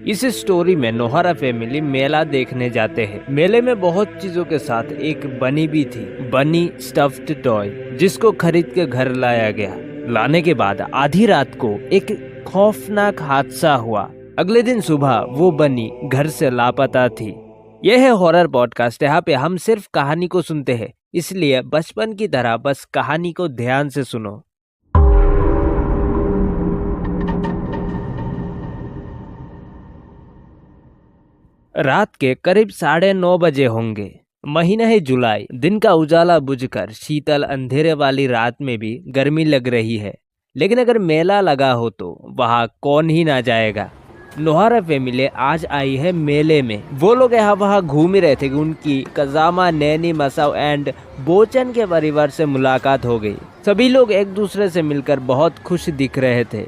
इस स्टोरी में नोहारा फैमिली मेला देखने जाते हैं। मेले में बहुत चीजों के साथ एक बनी भी थी, बनी स्टफ्ड टॉय, जिसको खरीद के घर लाया गया। लाने के बाद आधी रात को एक खौफनाक हादसा हुआ। अगले दिन सुबह वो बनी घर से लापता थी। यह है हॉरर पॉडकास्ट। यहाँ पे हम सिर्फ कहानी को सुनते हैं, इसलिए बचपन की तरह बस कहानी को ध्यान से सुनो। रात के करीब 9:30 बजे होंगे। महीना है जुलाई। दिन का उजाला बुझकर शीतल अंधेरे वाली रात में भी गर्मी लग रही है। लेकिन अगर मेला लगा हो तो वहाँ कौन ही ना जाएगा। नोहारा फैमिली आज आई है मेले में। वो लोग यहाँ वहाँ घूम ही रहे थे कि उनकी कजामा, नैनी, मसाव एंड बोचन के परिवार से मुलाकात हो गई। सभी लोग एक दूसरे से मिलकर बहुत खुश दिख रहे थे।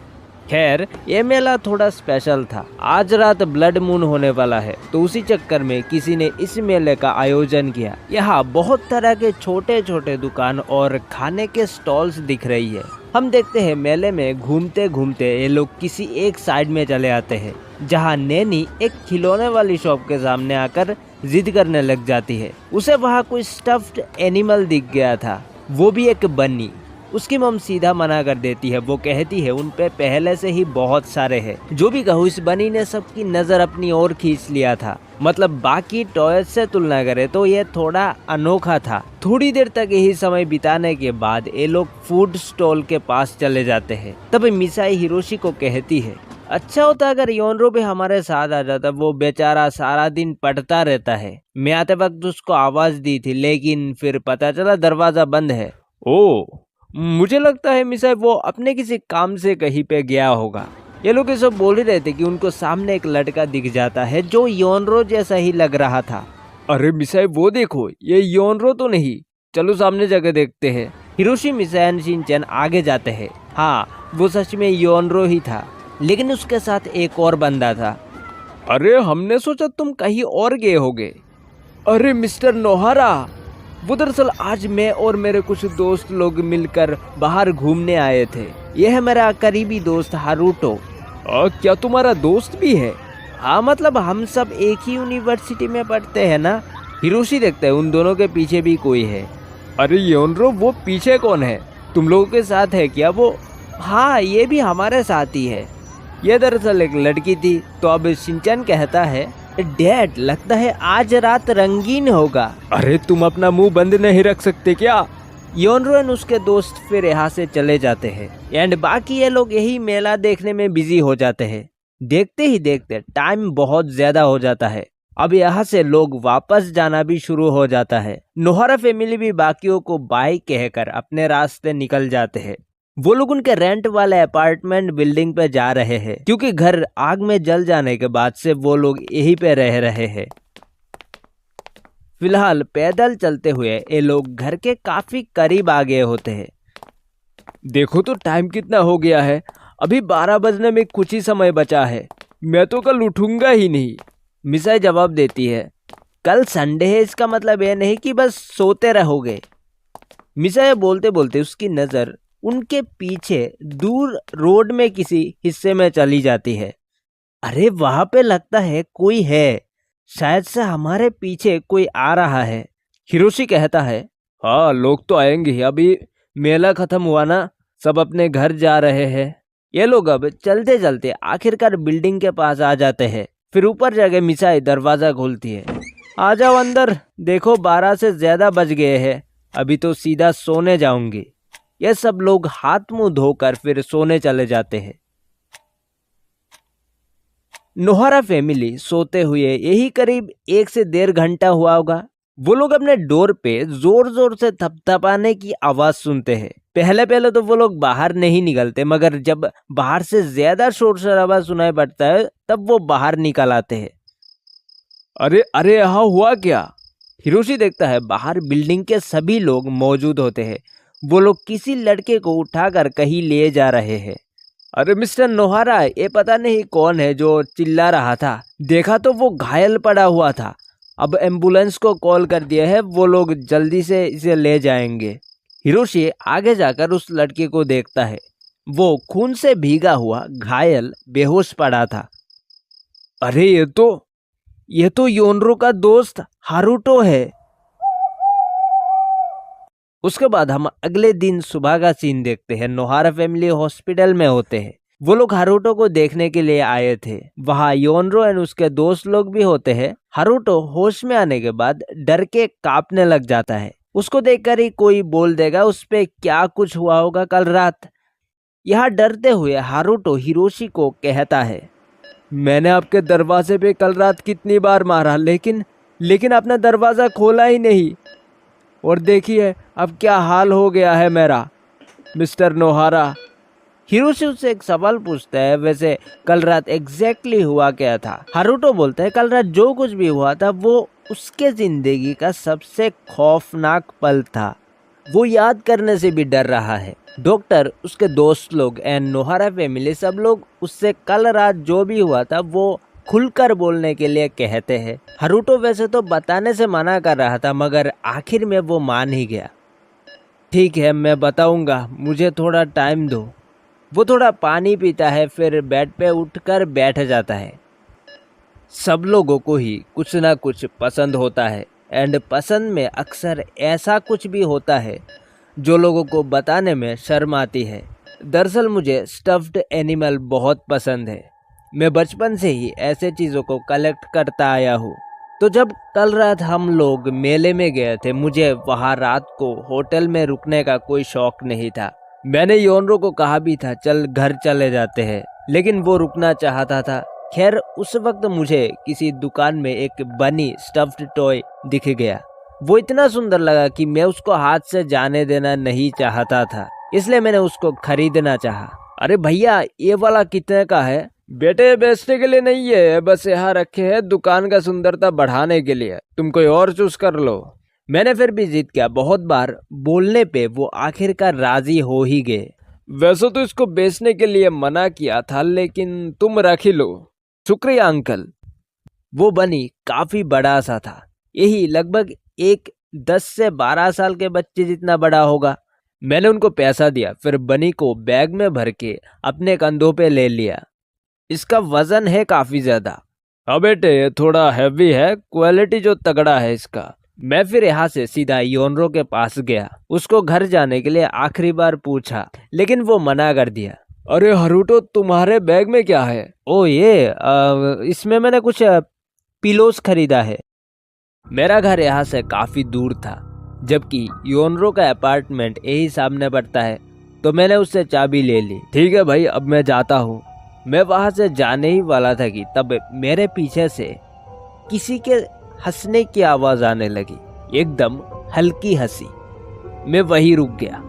खैर, ये मेला थोड़ा स्पेशल था। आज रात ब्लड मून होने वाला है, तो उसी चक्कर में किसी ने इस मेले का आयोजन किया। यहाँ बहुत तरह के छोटे छोटे दुकान और खाने के स्टॉल्स दिख रही है। हम देखते हैं मेले में घूमते घूमते ये लोग किसी एक साइड में चले आते हैं, जहाँ नैनी एक खिलौने वाली शॉप के सामने आकर जिद करने लग जाती है। उसे वहाँ कोई स्टफ्ड एनिमल दिख गया था, वो भी एक बन्नी। उसकी मम सीधा मना कर देती है। वो कहती है उन पे पहले से ही बहुत सारे हैं। जो भी कहूँ, इस बनी ने सबकी नजर अपनी ओर खींच लिया था। मतलब बाकी टॉयज से तुलना करे तो ये थोड़ा अनोखा था। थोड़ी देर तक यही समय बिताने के बाद ये लोग फूड स्टॉल के पास चले जाते हैं। तब मिसाई हिरोशी को कहती है, अच्छा होता अगर योनरो भी हमारे साथ आ जाता। वो बेचारा सारा दिन पढ़ता रहता है। मैं आते वक्त उसको आवाज दी थी, लेकिन फिर पता चला दरवाजा बंद है। ओ, मुझे लगता है मिसाई वो अपने किसी काम से कहीं पे गया होगा। ये लोग ये सब बोल ही रहे थे कि उनको सामने एक लड़का दिख जाता है जो योनरो जैसा ही लग रहा था। अरे मिसाई, वो देखो, ये योनरो तो नहीं। चलो सामने जगह देखते हैं। हिरोशी, मिसाई और शिनचैन आगे जाते हैं। हाँ, वो सच में योनरो ही था, लेकिन उसके साथ एक और बंदा था। अरे, हमने सोचा तुम कहीं और गए होगे। अरे मिस्टर नोहारा, वो दरअसल आज मैं और मेरे कुछ दोस्त लोग मिलकर बाहर घूमने आए थे। यह है मेरा करीबी दोस्त हारुतो। क्या तुम्हारा दोस्त भी है? हाँ, मतलब हम सब एक ही यूनिवर्सिटी में पढ़ते हैं ना। हिरोशी देखते हैं उन दोनों के पीछे भी कोई है। अरे योनरो, वो पीछे कौन है? तुम लोगों के साथ है क्या वो? हाँ, ये भी हमारे साथ ही है। ये दरअसल एक लड़की थी। तो अब शिनचैन कहता है, डैड, लगता है आज रात रंगीन होगा। अरे तुम अपना मुंह बंद नहीं रख सकते क्या? योनरो और उसके दोस्त फिर यहाँ से चले जाते हैं एंड बाकी ये लोग यही मेला देखने में बिजी हो जाते हैं। देखते ही देखते टाइम बहुत ज्यादा हो जाता है। अब यहाँ से लोग वापस जाना भी शुरू हो जाता है। नोहारा फैमिली भी बाकियों को बाय कहकर अपने रास्ते निकल जाते हैं। वो लोग उनके रेंट वाले अपार्टमेंट बिल्डिंग पे जा रहे हैं, क्योंकि घर आग में जल जाने के बाद से वो लोग यहीं पे रह रहे हैं। फिलहाल पैदल चलते हुए ये लोग घर के काफी करीब आ गए होते हैं। देखो तो टाइम कितना हो गया है। अभी 12 बजने में कुछ ही समय बचा है। मैं तो कल उठूंगा ही नहीं। मिसाई जवाब देती है, कल संडे है, इसका मतलब ये नहीं कि बस सोते रहोगे। मिसाई बोलते बोलते उसकी नजर उनके पीछे दूर रोड में किसी हिस्से में चली जाती है। अरे, वहां पे लगता है कोई है। शायद से हमारे पीछे कोई आ रहा है। हिरोशी कहता है, हाँ, लोग तो आएंगे ही। अभी मेला खत्म हुआ ना, सब अपने घर जा रहे हैं। ये लोग अब चलते चलते आखिरकार बिल्डिंग के पास आ जाते हैं। फिर ऊपर जाके मिसाई दरवाजा खोलती है। आ जाओ अंदर। देखो 12 से ज्यादा बज गए हैं। अभी तो सीधा सोने जाऊंगी। ये सब लोग हाथ मुंह धोकर फिर सोने चले जाते हैं। नोहारा फैमिली सोते हुए यही करीब 1 से 1.5 घंटा हुआ होगा। वो लोग अपने डोर पे जोर जोर से थपथपाने की आवाज सुनते हैं। पहले पहले तो वो लोग बाहर नहीं निकलते, मगर जब बाहर से ज्यादा शोर शराबा सुनाई पड़ता है तब वो बाहर निकल आते हैं। अरे अरे, यहाँ हुआ क्या? हिरोशी देखता है बाहर बिल्डिंग के सभी लोग मौजूद होते हैं। वो लोग किसी लड़के को उठाकर कहीं ले जा रहे हैं। अरे मिस्टर नोहारा, ये पता नहीं कौन है जो चिल्ला रहा था। देखा तो वो घायल पड़ा हुआ था। अब एम्बुलेंस को कॉल कर दिया है, वो लोग जल्दी से इसे ले जाएंगे। हिरोशी आगे जाकर उस लड़के को देखता है। वो खून से भीगा हुआ, घायल, बेहोश पड़ा था। अरे ये तो योनरो का दोस्त हारुतो है। उसके बाद हम अगले दिन सुबह का सीन देखते हैं। नोहारा फैमिली हॉस्पिटल में होते हैं। वो लोग हारुतो को देखने के लिए आए थे। वहाँ योनरो एंड उसके दोस्त लोग भी होते हैं। हारुतो होश में आने के बाद डर के कांपने लग जाता है। उसको देखकर ही कोई बोल देगा उस पे क्या कुछ हुआ होगा कल रात। यहाँ डरते हुए हारुतो हिरोशी को कहता है, मैंने आपके दरवाजे पे कल रात कितनी बार मारा, लेकिन आपने दरवाजा खोला ही नहीं। और देखिए अब क्या हाल हो गया है मेरा, मिस्टर नोहारा। हिरोशी उससे एक सवाल पूछता है, वैसे कल रात एग्जैक्टली हुआ क्या था? हारुतो बोलता है, कल रात जो कुछ भी हुआ था वो उसके जिंदगी का सबसे खौफनाक पल था। वो याद करने से भी डर रहा है। डॉक्टर, उसके दोस्त लोग एंड नोहारा फैमिली सब लोग उससे कल रात जो भी हुआ था वो खुलकर बोलने के लिए कहते हैं। हारुतो वैसे तो बताने से मना कर रहा था, मगर आखिर में वो मान ही गया। ठीक है, मैं बताऊंगा, मुझे थोड़ा टाइम दो। वो थोड़ा पानी पीता है, फिर बेड पे उठकर बैठ जाता है। सब लोगों को ही कुछ ना कुछ पसंद होता है एंड पसंद में अक्सर ऐसा कुछ भी होता है जो लोगों को बताने में शर्म आती है। दरअसल मुझे स्टफ्ड एनिमल बहुत पसंद है। मैं बचपन से ही ऐसे चीज़ों को कलेक्ट करता आया हूँ। तो जब कल रात हम लोग मेले में गए थे, मुझे वहाँ रात को होटल में रुकने का कोई शौक नहीं था। मैंने योनरो को कहा भी था चल घर चले जाते हैं, लेकिन वो रुकना चाहता था। खैर उस वक्त मुझे किसी दुकान में एक बनी स्टफ्ड टॉय दिख गया। वो इतना सुंदर लगा कि मैं उसको हाथ से जाने देना नहीं चाहता था, इसलिए मैंने उसको खरीदना चाहा। अरे भैया, ये वाला कितने का है? बेटे, बेचने के लिए नहीं है, बस यहाँ रखे हैं दुकान का सुंदरता बढ़ाने के लिए, तुम कोई और चूज कर लो। मैंने फिर भी जिद किया। बहुत बार बोलने पे वो आखिरकार राजी हो ही गए। वैसे तो इसको बेचने के लिए मना किया था, लेकिन तुम रख ही लो। शुक्रिया अंकल। वो बनी काफी बड़ा सा था, यही लगभग एक 10 से 12 साल के बच्चे जितना बड़ा होगा। मैंने उनको पैसा दिया, फिर बनी को बैग में भर के अपने कंधों पे ले लिया। इसका वजन है काफी ज्यादा। हाँ बेटे, ये थोड़ा हैवी है, क्वालिटी जो तगड़ा है इसका। मैं फिर यहाँ से सीधा योनरो के पास गया। उसको घर जाने के लिए आखिरी बार पूछा, लेकिन वो मना कर दिया। अरे हारुतो, तुम्हारे बैग में क्या है? ओ इसमें मैंने कुछ पिलोस खरीदा है। मेरा घर यहाँ से काफी दूर था, जबकि योनरो का अपार्टमेंट यही सामने पड़ता है, तो मैंने उससे चाबी ले ली। ठीक है भाई, अब मैं जाता हूँ। मैं वहां से जाने ही वाला था कि तब मेरे पीछे से किसी के हंसने की आवाज आने लगी, एकदम हल्की हंसी। मैं वहीं रुक गया।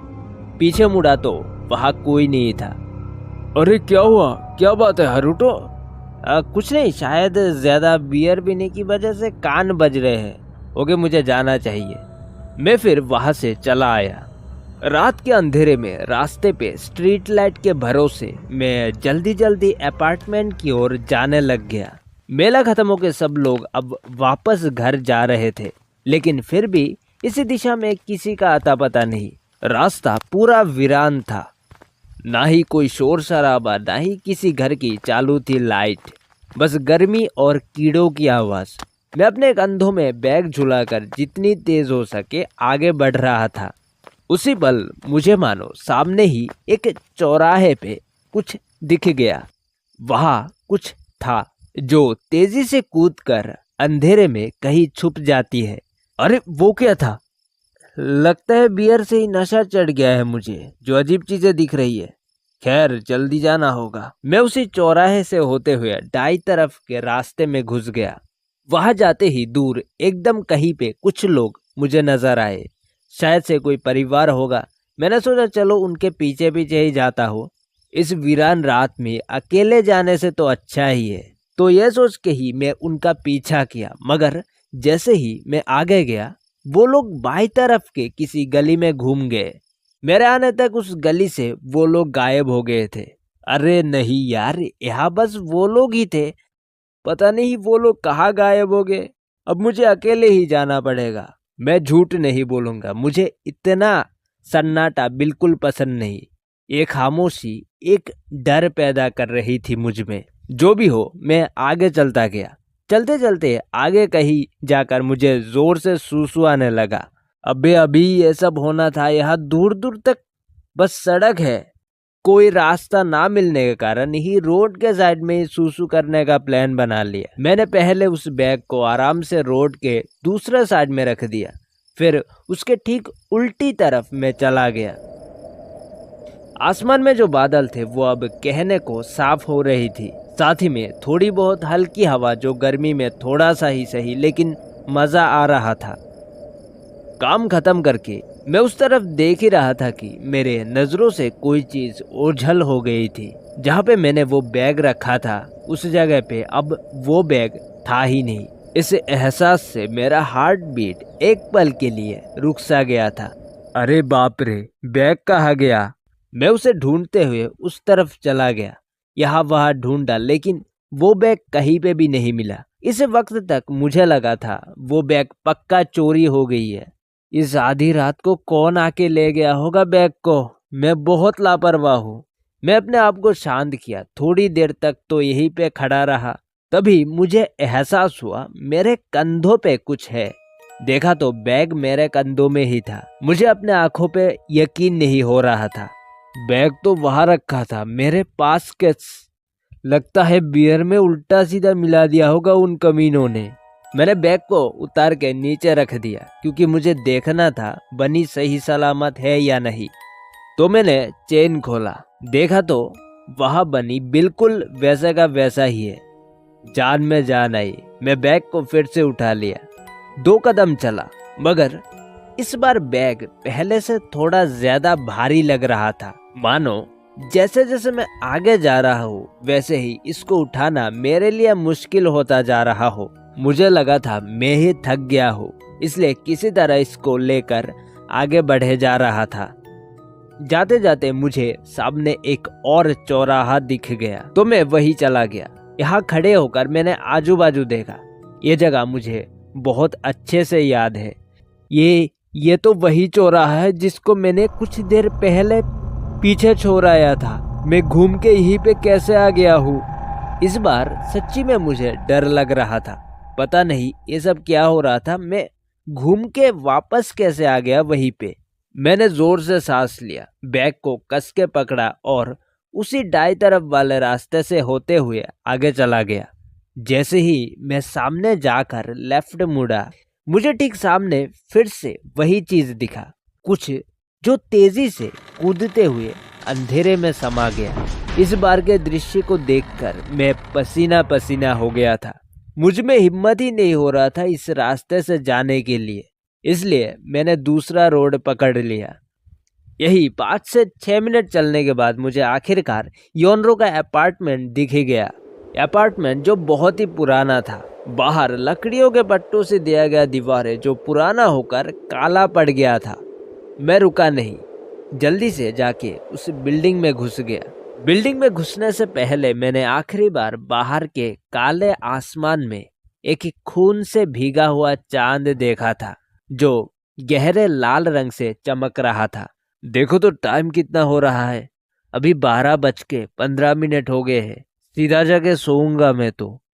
पीछे मुड़ा तो वहां कोई नहीं था। अरे क्या हुआ, क्या बात है हारुतो? कुछ नहीं, शायद ज्यादा बियर पीने की वजह से कान बज रहे हैं। ओके, मुझे जाना चाहिए। मैं फिर वहां से चला आया। रात के अंधेरे में रास्ते पे स्ट्रीट लाइट के भरोसे मैं जल्दी जल्दी अपार्टमेंट की ओर जाने लग गया। मेला खत्म होकर सब लोग अब वापस घर जा रहे थे, लेकिन फिर भी इसी दिशा में किसी का अता पता नहीं। रास्ता पूरा वीरान था, ना ही कोई शोर शराबा, ना ही किसी घर की चालू थी लाइट, बस गर्मी और कीड़ों की आवाज। मैं अपने कंधों में बैग झुलाकर जितनी तेज हो सके आगे बढ़ रहा था। उसी पल मुझे मानो सामने ही एक चौराहे पे कुछ दिख गया। वहां कुछ था जो तेजी से कूदकर अंधेरे में कहीं छुप जाती है। अरे वो क्या था? लगता है बियर से ही नशा चढ़ गया है मुझे, जो अजीब चीजें दिख रही है। खैर, जल्दी जाना होगा। मैं उसी चौराहे से होते हुए दाई तरफ के रास्ते में घुस गया। वहां जाते ही दूर एकदम कहीं पे कुछ लोग मुझे नजर आए। शायद से कोई परिवार होगा। मैंने सोचा चलो उनके पीछे पीछे ही जाता हूँ। इस वीरान रात में अकेले जाने से तो अच्छा ही है। तो यह सोच के ही मैं उनका पीछा किया, मगर जैसे ही मैं आगे गया वो लोग बाईं तरफ के किसी गली में घूम गए। मेरे आने तक उस गली से वो लोग गायब हो गए थे। अरे नहीं यार, यहाँ बस वो लोग ही थे। पता नहीं वो लोग कहाँ गायब हो गए। अब मुझे अकेले ही जाना पड़ेगा। मैं झूठ नहीं बोलूंगा, मुझे इतना सन्नाटा बिल्कुल पसंद नहीं। एक खामोशी, एक डर पैदा कर रही थी मुझ में। जो भी हो, मैं आगे चलता गया। चलते चलते आगे कहीं जाकर मुझे जोर से सूसू आने लगा। अबे अभी ये सब होना था, यहाँ दूर दूर तक बस सड़क है। कोई रास्ता ना मिलने के कारण ही रोड के साइड में ही सूसू करने का प्लान बना लिया। मैंने पहले उस बैग को आराम से रोड के दूसरे साइड में रख दिया, फिर उसके ठीक उल्टी तरफ मैं चला गया। आसमान में जो बादल थे वो अब कहने को साफ हो रही थी, साथ ही में थोड़ी बहुत हल्की हवा जो गर्मी में थोड़ा सा ही सही लेकिन मजा आ रहा था। काम खत्म करके मैं उस तरफ देख ही रहा था कि मेरे नजरों से कोई चीज ओझल हो गई थी। जहाँ पे मैंने वो बैग रखा था उस जगह पे अब वो बैग था ही नहीं। इस एहसास से मेरा हार्ट बीट एक पल के लिए रुक सा गया था। अरे बाप रे, बैग कहाँ गया? मैं उसे ढूंढते हुए उस तरफ चला गया। यहाँ वहाँ ढूंढा लेकिन वो बैग कहीं पे भी नहीं मिला। इस वक्त तक मुझे लगा था वो बैग पक्का चोरी हो गई है। इस आधी रात को कौन आके ले गया होगा बैग को? मैं बहुत लापरवाह हूँ। मैं अपने आप को शांत किया। थोड़ी देर तक तो यहीं पे खड़ा रहा। तभी मुझे एहसास हुआ मेरे कंधों पे कुछ है। देखा तो बैग मेरे कंधों में ही था। मुझे अपने आंखों पे यकीन नहीं हो रहा था। बैग तो वहां रखा था मेरे पास के। लगता है बियर में उल्टा सीधा मिला दिया होगा उन कमीनों ने। मैंने बैग को उतार के नीचे रख दिया क्योंकि मुझे देखना था बनी सही सलामत है या नहीं। तो मैंने चेन खोला, देखा तो वहां बनी बिल्कुल वैसा का वैसा ही है। जान में जान आई। मैं बैग को फिर से उठा लिया। 2 कदम चला, मगर इस बार बैग पहले से थोड़ा ज्यादा भारी लग रहा था। मानो जैसे जैसे मैं आगे जा रहा हूँ वैसे ही इसको उठाना मेरे लिए मुश्किल होता जा रहा हो। मुझे लगा था मैं ही थक गया हूँ, इसलिए किसी तरह इसको लेकर आगे बढ़े जा रहा था। जाते जाते मुझे सामने एक और चौराहा दिख गया तो मैं वही चला गया। यहाँ खड़े होकर मैंने आजू बाजू देखा। ये जगह मुझे बहुत अच्छे से याद है। ये तो वही चौराहा है जिसको मैंने कुछ देर पहले पीछे छोड़ आया था। मैं घूम के यहीं पे कैसे आ गया हूँ? इस बार सच्ची में मुझे डर लग रहा था। पता नहीं ये सब क्या हो रहा था। मैं घूम के वापस कैसे आ गया वहीं पे? मैंने जोर से सांस लिया, बैग को कस के पकड़ा और उसी दाई तरफ वाले रास्ते से होते हुए आगे चला गया। जैसे ही मैं सामने जाकर लेफ्ट मुड़ा, मुझे ठीक सामने फिर से वही चीज दिखा, कुछ जो तेजी से कूदते हुए अंधेरे में समा गया। इस बार के दृश्य को देखकर मैं पसीना पसीना हो गया था। मुझ में हिम्मत ही नहीं हो रहा था इस रास्ते से जाने के लिए, इसलिए मैंने दूसरा रोड पकड़ लिया। यही 5 से 6 मिनट चलने के बाद मुझे आखिरकार योनरो का अपार्टमेंट दिख गया। अपार्टमेंट जो बहुत ही पुराना था। बाहर लकड़ियों के पट्टों से दिया गया दीवारें जो पुराना होकर काला पड़ गया था। मैं रुका नहीं, जल्दी से जाके उस बिल्डिंग में घुस गया। बिल्डिंग में घुसने से पहले मैंने आखिरी बार बाहर के काले आसमान में एक खून से भीगा हुआ चांद देखा था जो गहरे लाल रंग से चमक रहा था। देखो तो टाइम कितना हो रहा है, अभी 12:15 हो गए हैं। सीधा जाके सोऊंगा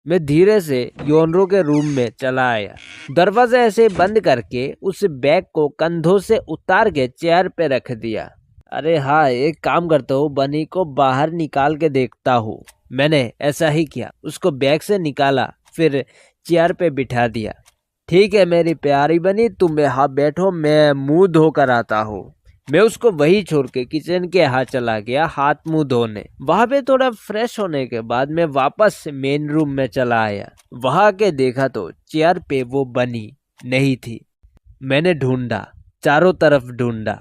मैं धीरे से योनरो के रूम में चला आया। दरवाजा ऐसे बंद करके उस बैग को कंधों से उतार के चेयर पे रख दिया। अरे हाँ, एक काम करता हूँ, बनी को बाहर निकाल के देखता हूँ। मैंने ऐसा ही किया, उसको बैग से निकाला, फिर चेयर पे बिठा दिया। ठीक है मेरी प्यारी बनी, तुम यहाँ बैठो, मैं मुंह धोकर आता हूँ। मैं उसको वही छोड़ के किचन के यहाँ चला गया हाथ मुंह धोने। वहां पे थोड़ा फ्रेश होने के बाद मैं वापस मेन रूम में चला आया। वहां के देखा तो चेयर पे वो बनी नहीं थी। मैंने ढूंढा, चारों तरफ ढूंढा,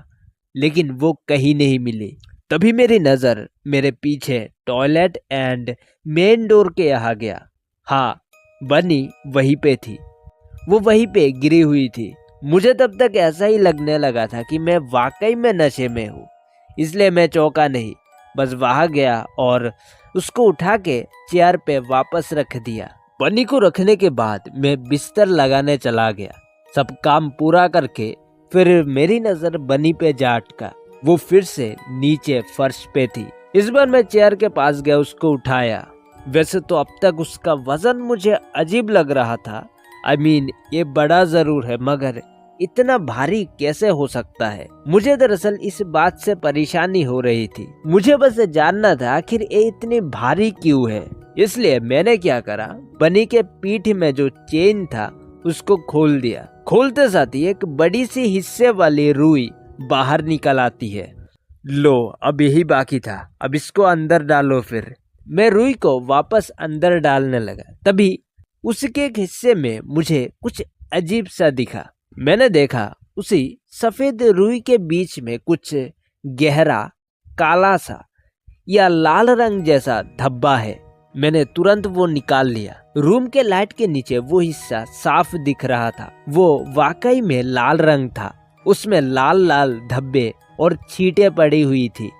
लेकिन वो कहीं नहीं मिली। तभी मेरी नजर मेरे पीछे टॉयलेट एंड मेन डोर के यहाँ गया। हाँ, बनी वहीं पे थी। वो वहीं पे गिरी हुई थी। मुझे तब तक ऐसा ही लगने लगा था कि मैं वाकई में नशे में हूँ, इसलिए मैं चौंका नहीं। बस वहां गया और उसको उठा के चेयर पे वापस रख दिया। बनी को रखने के बाद मैं बिस्तर लगाने चला गया। सब काम पूरा करके फिर मेरी नजर बनी पे जा अटका। वो फिर से नीचे फर्श पे थी। इस बार मैं चेयर के पास गया, उसको उठाया। वैसे तो अब तक उसका वजन मुझे अजीब लग रहा था। ये बड़ा जरूर है, मगर इतना भारी कैसे हो सकता है? मुझे दरअसल इस बात से परेशानी हो रही थी। मुझे बस जानना था आखिर ये इतनी भारी क्यों है। इसलिए मैंने क्या करा, बनी के पीठ में जो चेन था उसको खोल दिया। खोलते साथ ही एक बड़ी सी हिस्से वाली रुई बाहर निकल आती है। लो, अब यही बाकी था, अब इसको अंदर डालो। फिर मैं रुई को वापस अंदर डालने लगा। तभी उसके एक हिस्से में मुझे कुछ अजीब सा दिखा। मैंने देखा उसी सफेद रुई के बीच में कुछ गहरा काला सा या लाल रंग जैसा धब्बा है। मैंने तुरंत वो निकाल लिया। रूम के लाइट के नीचे वो हिस्सा साफ दिख रहा था। वो वाकई में लाल रंग था। उसमें लाल लाल धब्बे और छींटे पड़ी हुई थी।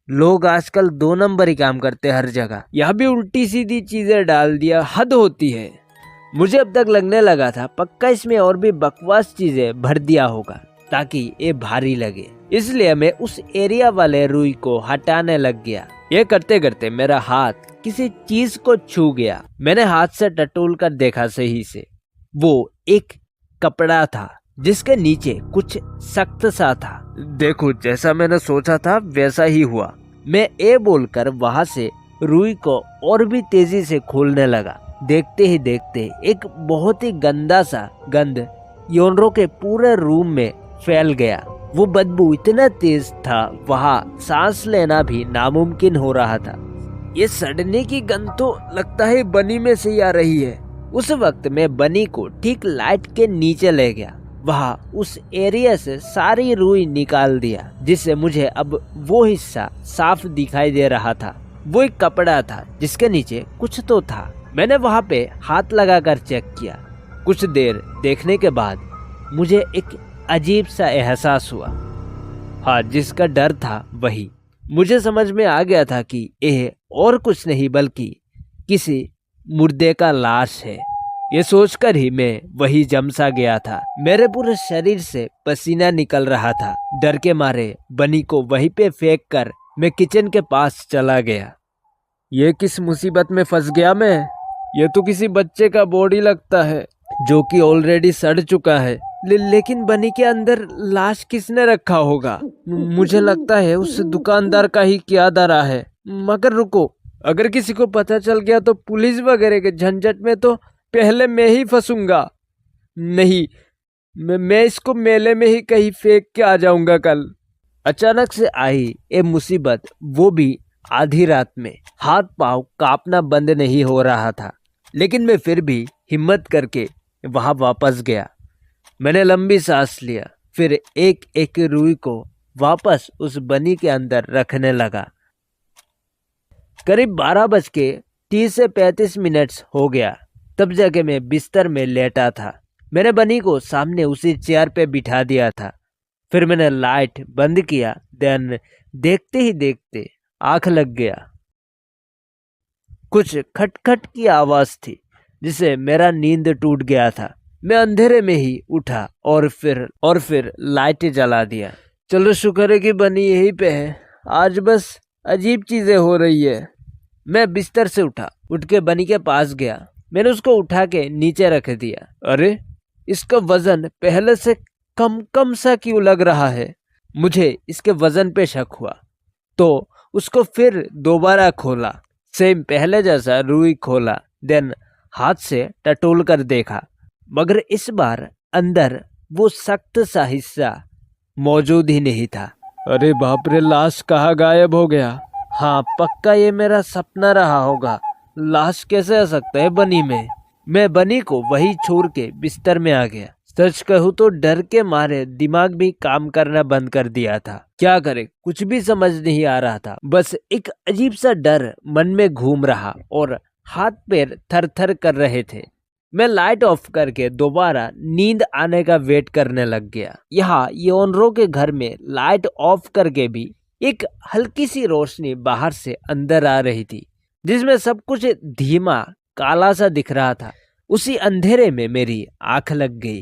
लोग आजकल 2 नंबर ही काम करते हर जगह। यह भी उल्टी सीधी चीजें डाल दिया, हद होती है। मुझे अब तक लगने लगा था पक्का इसमें और भी बकवास चीजें भर दिया होगा ताकि ये भारी लगे। इसलिए मैं उस एरिया वाले रुई को हटाने लग गया। ये करते करते मेरा हाथ किसी चीज को छू गया। मैंने हाथ से टटोल कर देखा सही से। वो एक कपड़ा था जिसके नीचे कुछ सख्त सा था। देखो, जैसा मैंने सोचा था वैसा ही हुआ। मैं ये बोलकर वहां से रुई को और भी तेजी से खोलने लगा। देखते ही देखते एक बहुत ही गंदा सा गंध योनरो के पूरे रूम में फैल गया। वो बदबू इतना तेज था, वहां सांस लेना भी नामुमकिन हो रहा था। ये सड़ने की गंध तो लगता है बनी में से ही आ रही है। उस वक्त मैं बनी को ठीक लाइट के नीचे ले गया। वहां उस एरिया से सारी रुई निकाल दिया, जिससे मुझे अब वो हिस्सा साफ दिखाई दे रहा था। वो एक कपड़ा था जिसके नीचे कुछ तो था। मैंने वहां पे हाथ लगाकर चेक किया। कुछ देर देखने के बाद मुझे एक अजीब सा एहसास हुआ। हाँ, जिसका डर था वही। मुझे समझ में आ गया था कि यह और कुछ नहीं बल्कि किसी मुर्दे का लाश है। ये सोचकर ही मैं वही जम सा गया था। मेरे पूरे शरीर से पसीना निकल रहा था। डर के मारे बनी को वहीं पे फेंक कर मैं किचन के पास चला गया। ये किस मुसीबत में फंस गया मैं? ये तो किसी बच्चे का बॉडी लगता है जो कि ऑलरेडी सड़ चुका है। लेकिन बनी के अंदर लाश किसने रखा होगा? मुझे लगता है उस दुकानदार का ही किया धरा है। मगर रुको, अगर किसी को पता चल गया तो पुलिस वगैरह के झंझट में तो पहले मैं ही फंसूंगा। नहीं, मैं इसको मेले में ही कहीं फेंक के आ जाऊंगा कल। अचानक से आई ये मुसीबत, वो भी आधी रात में। हाथ पांव कांपना बंद नहीं हो रहा था, लेकिन मैं फिर भी हिम्मत करके वहां वापस गया। मैंने लंबी सांस लिया, फिर एक एक रुई को वापस उस बनी के अंदर रखने लगा। करीब 12:30 से 35 मिनट हो गया। तब जाके मैं बिस्तर में लेटा था। मैंने बनी को सामने उसी चेयर पे बिठा दिया था। फिर मैंने लाइट बंद किया। देन देखते ही देखते आंख लग गया। कुछ खटखट की आवाज थी जिसे मेरा नींद टूट गया था। मैं अंधेरे में ही उठा और फिर लाइट जला दिया। चलो, शुक्र है कि बनी यहीं पे है। आज बस अजीब चीजें हो रही है। मैं बिस्तर से उठा, उठ के बनी के पास गया। मैंने उसको उठा के नीचे रख दिया। अरे, इसका वजन पहले से कम सा क्यों लग रहा है? मुझे इसके वजन पे शक हुआ तो उसको फिर दोबारा खोला। सेम पहले जैसा रुई खोला। देन हाथ से टटोल कर देखा, मगर इस बार अंदर वो सख्त सा हिस्सा मौजूद ही नहीं था। अरे बाप रे, लाश कहाँ गायब हो गया? हाँ, पक्का ये मेरा सपना रहा होगा। लाश कैसे आ सकता है बनी में? मैं बनी को वही छोड़ के बिस्तर में आ गया। सच कहूँ तो डर के मारे दिमाग भी काम करना बंद कर दिया था। क्या करे, कुछ भी समझ नहीं आ रहा था। बस एक अजीब सा डर मन में घूम रहा और हाथ पैर थर थर कर रहे थे। मैं लाइट ऑफ करके दोबारा नींद आने का वेट करने लग गया। यहाँ योनरो के घर में लाइट ऑफ करके भी एक हल्की सी रोशनी बाहर से अंदर आ रही थी, जिसमें सब कुछ धीमा काला सा दिख रहा था। उसी अंधेरे में मेरी आंख लग गई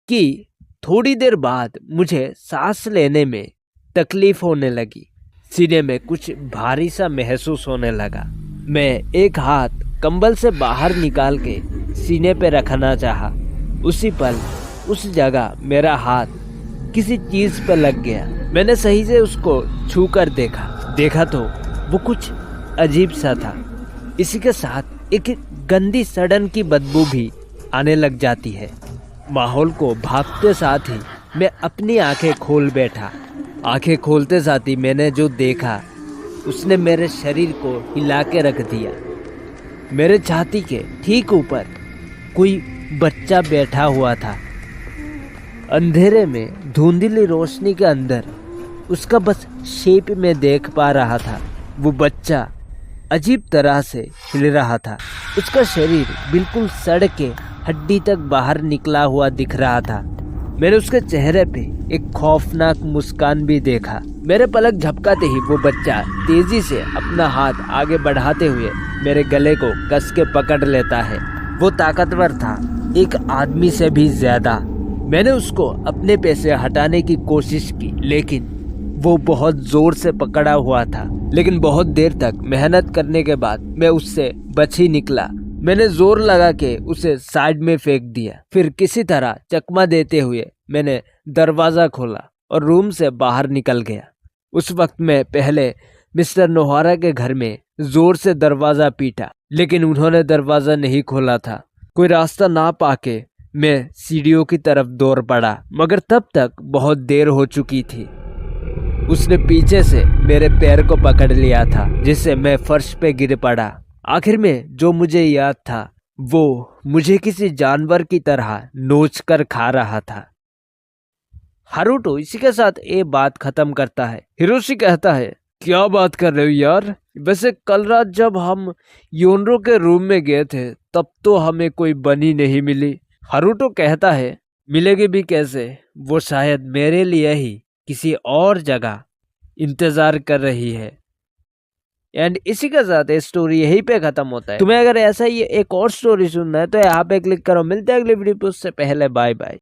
कि थोड़ी देर बाद मुझे सांस लेने में तकलीफ होने लगी। सीने में कुछ भारी सा महसूस होने लगा। मैं एक हाथ कंबल से बाहर निकाल के सीने पे रखना चाहा। उसी पल उस जगह मेरा हाथ किसी चीज पे लग गया। मैंने सही से उसको छू कर देखा तो वो कुछ अजीब सा था। इसी के साथ एक गंदी सड़न की बदबू भी आने लग जाती है। माहौल को भांपते साथ ही मैं अपनी आंखें खोल बैठा। आंखें खोलते साथ ही मैंने जो देखा उसने मेरे शरीर को हिला के रख दिया। मेरे छाती के ठीक ऊपर कोई बच्चा बैठा हुआ था। अंधेरे में धुंधली रोशनी के अंदर उसका बस शेप में देख पा रहा था। वो बच्चा अजीब तरह से हिल रहा था। उसका शरीर बिल्कुल सड़ के हड्डी तक बाहर निकला हुआ दिख रहा था। मैंने उसके चेहरे पे एक खौफनाक मुस्कान भी देखा। मेरे पलक झपकाते ही वो बच्चा तेजी से अपना हाथ आगे बढ़ाते हुए मेरे गले को कस के पकड़ लेता है। वो ताकतवर था, एक आदमी से भी ज्यादा। मैंने उसको अपने पे से हटाने की कोशिश की, लेकिन वो बहुत जोर से पकड़ा हुआ था। लेकिन बहुत देर तक मेहनत करने के बाद मैं उससे बच ही निकला। मैंने जोर लगा के उसे साइड में फेंक दिया। फिर किसी तरह चकमा देते हुए मैंने दरवाजा खोला और रूम से बाहर निकल गया। उस वक्त मैं पहले मिस्टर नोहारा के घर में जोर से दरवाजा पीटा, लेकिन उन्होंने दरवाजा नहीं खोला था। कोई रास्ता ना पाके मैं सीढ़ियों की तरफ दौड़ पड़ा, मगर तब तक बहुत देर हो चुकी थी। उसने पीछे से मेरे पैर को पकड़ लिया था, जिससे मैं फर्श पे गिर पड़ा। आखिर में जो मुझे याद था वो मुझे किसी जानवर की तरह नोच कर खा रहा था। हारुतो इसी के साथ ये बात खत्म करता है। हिरोशी कहता है, क्या बात कर रहे हो यार? वैसे कल रात जब हम योनरो के रूम में गए थे तब तो हमें कोई बनी नहीं मिली। हारुतो कहता है, मिलेगी भी कैसे? वो शायद मेरे लिए ही किसी और जगह इंतजार कर रही है। एंड इसी के साथ स्टोरी यहीं पे खत्म होता है। तुम्हें अगर ऐसा ही एक और स्टोरी सुनना है तो यहाँ पे क्लिक करो। मिलते हैं अगली वीडियो पे, उससे पहले बाय बाय।